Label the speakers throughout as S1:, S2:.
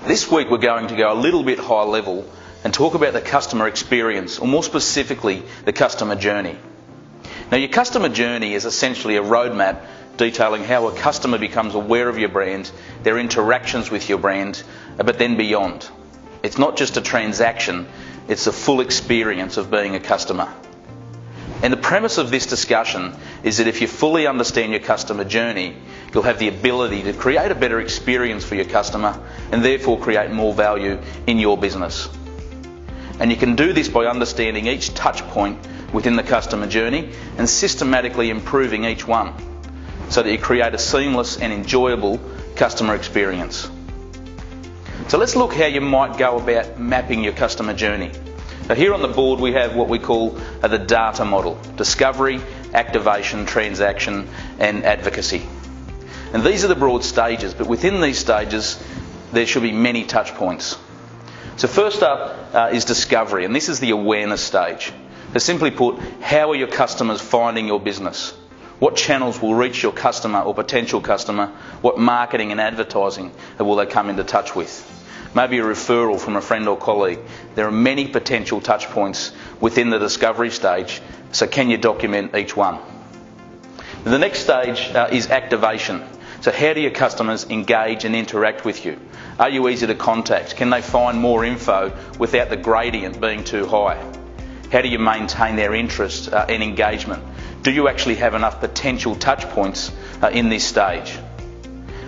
S1: This week we're going to go a little bit high level and talk about the customer experience, or more specifically, the customer journey. Now, your customer journey is essentially a roadmap detailing how a customer becomes aware of your brand, their interactions with your brand, but then beyond. It's not just a transaction, it's the full experience of being a customer. And the premise of this discussion is that if you fully understand your customer journey, you'll have the ability to create a better experience for your customer and therefore create more value in your business. And you can do this by understanding each touch point within the customer journey and systematically improving each one so that you create a seamless and enjoyable customer experience. So let's look how you might go about mapping your customer journey. Now, here on the board we have what we call the data model: discovery, activation, transaction and advocacy. And these are the broad stages, but within these stages there should be many touch points. So first up is discovery, and this is the awareness stage. So simply put, how are your customers finding your business? What channels will reach your customer or potential customer? What marketing and advertising will they come into touch with? Maybe a referral from a friend or colleague. There are many potential touch points within the discovery stage, so can you document each one? The next stage is activation. So how do your customers engage and interact with you? Are you easy to contact? Can they find more info without the gradient being too high? How do you maintain their interest and engagement? Do you actually have enough potential touch points in this stage?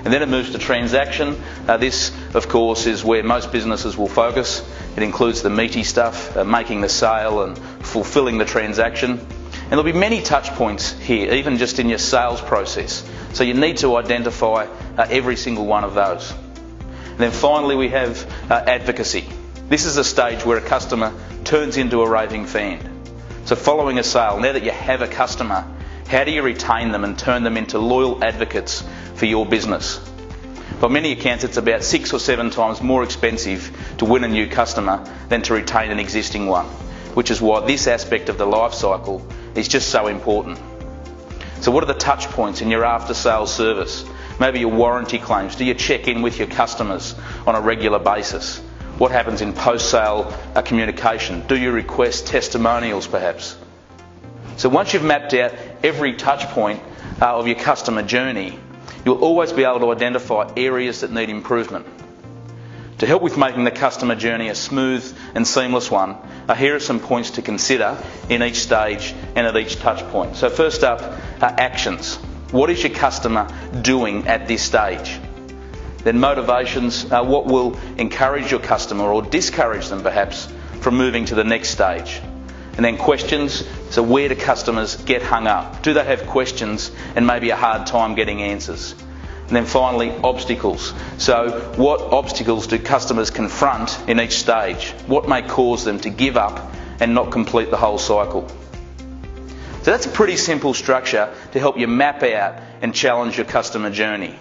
S1: And then it moves to transaction. This, of course, is where most businesses will focus. It includes the meaty stuff, making the sale and fulfilling the transaction. And there'll be many touch points here, even just in your sales process. So you need to identify every single one of those. And then finally we have advocacy. This is a stage where a customer turns into a raving fan. So following a sale, now that you have a customer, how do you retain them and turn them into loyal advocates for your business? By many accounts, it's about 6 or 7 times more expensive to win a new customer than to retain an existing one, which is why this aspect of the life cycle is just so important. So what are the touch points in your after-sales service? Maybe your warranty claims. Do you check in with your customers on a regular basis? What happens in post-sale communication? Do you request testimonials perhaps? So once you've mapped out every touch point of your customer journey, you'll always be able to identify areas that need improvement. To help with making the customer journey a smooth and seamless one, here are some points to consider in each stage and at each touch point. So first up, actions. What is your customer doing at this stage? Then motivations, what will encourage your customer or discourage them perhaps from moving to the next stage? And then questions, so where do customers get hung up? Do they have questions and maybe a hard time getting answers? And then finally, obstacles. So what obstacles do customers confront in each stage? What may cause them to give up and not complete the whole cycle? So that's a pretty simple structure to help you map out and challenge your customer journey.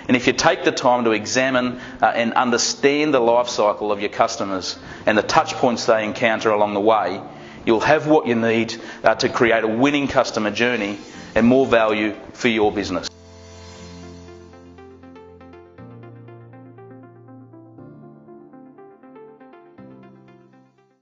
S1: And if you take the time to examine and understand the life cycle of your customers and the touch points they encounter along the way, you'll have what you need to create a winning customer journey and more value for your business.